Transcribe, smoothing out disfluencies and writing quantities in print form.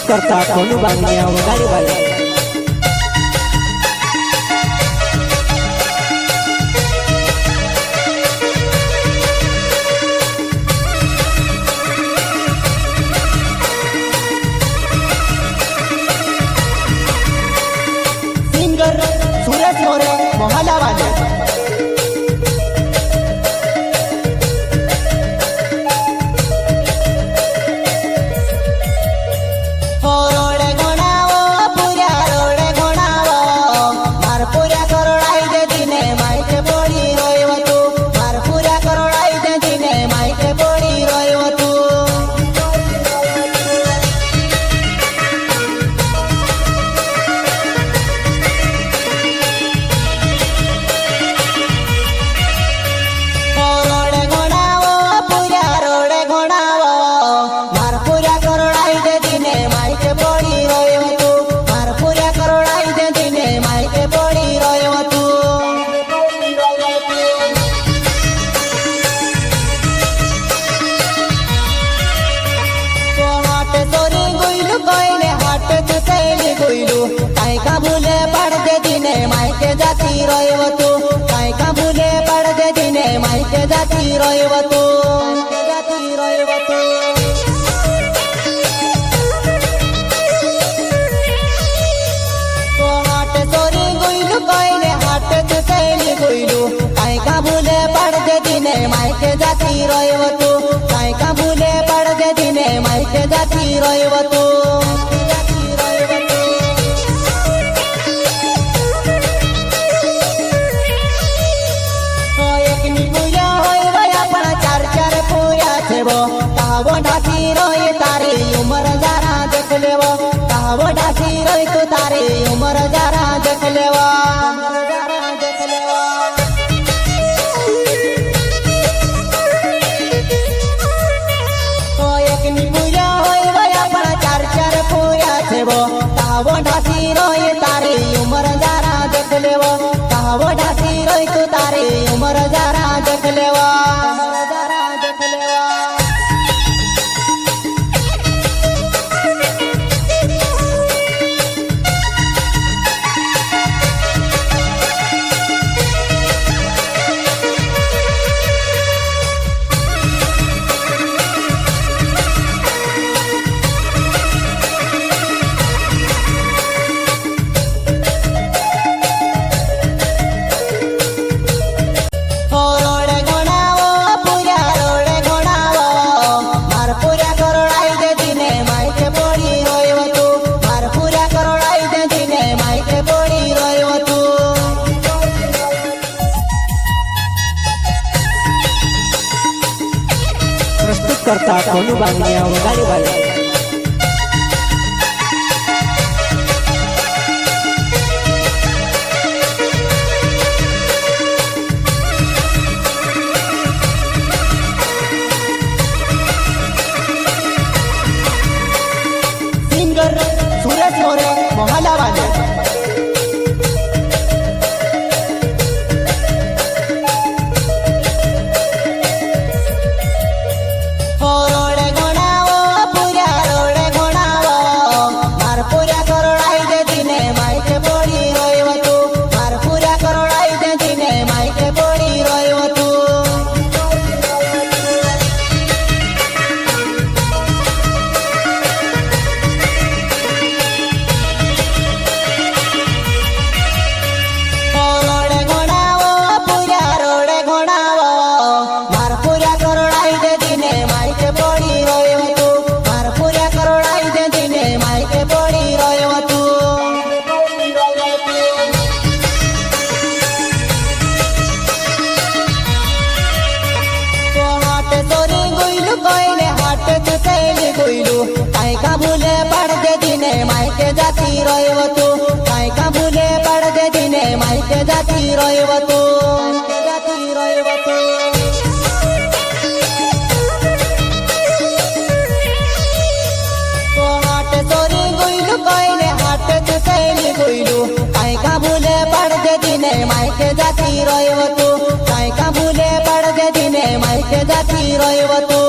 प्रस्तुत करता कोनू बांगड़िया वगाड़ी वाले सिंगर सूरज मोरे मोहल्ला वाले काय का भूले पड़ दे दिने मायके जाती रोयव तू काय का भूले पड़ दे दिने मायके जाती रोयव तू तो हाट चोरी गुइलू कोइने हाट तू सैली गुइलू काय का भूले पड़ दे दिने मायके जाती रोयव तू काय का भूले पड़ दे दिने मायके जाती रोयव तू कहावो ढासी रोय तारी उमर जरा देख लेवो कहावो ढासी रोय तू तारी उमर जरा देख लेवो तो एक निपुया होय वया पण चार चार पूया छेवो कहावो ढासी रोय तारी उमर जरा देख लेवो कहावो ढासी रोय तू तारी उमर जरा देख लेवो प्रस्तुत करता कोनू बांगड़िया वगाड़ी वाले सिंगर सूरज मोरे मोहल्ला वाले काय का भूले पड़ दे दिने मायके जाती रोयव तू काय का भूले पड़ दे दिने मायके जाती रोयव तू तो हाट चोरी गुइलू कोइने हाट तू सैली गुइलू काय का भूले पड़ दे दिने मायके जाती रोयव तू काय का भूले पड़ दे दिने मायके जाती रोयव तू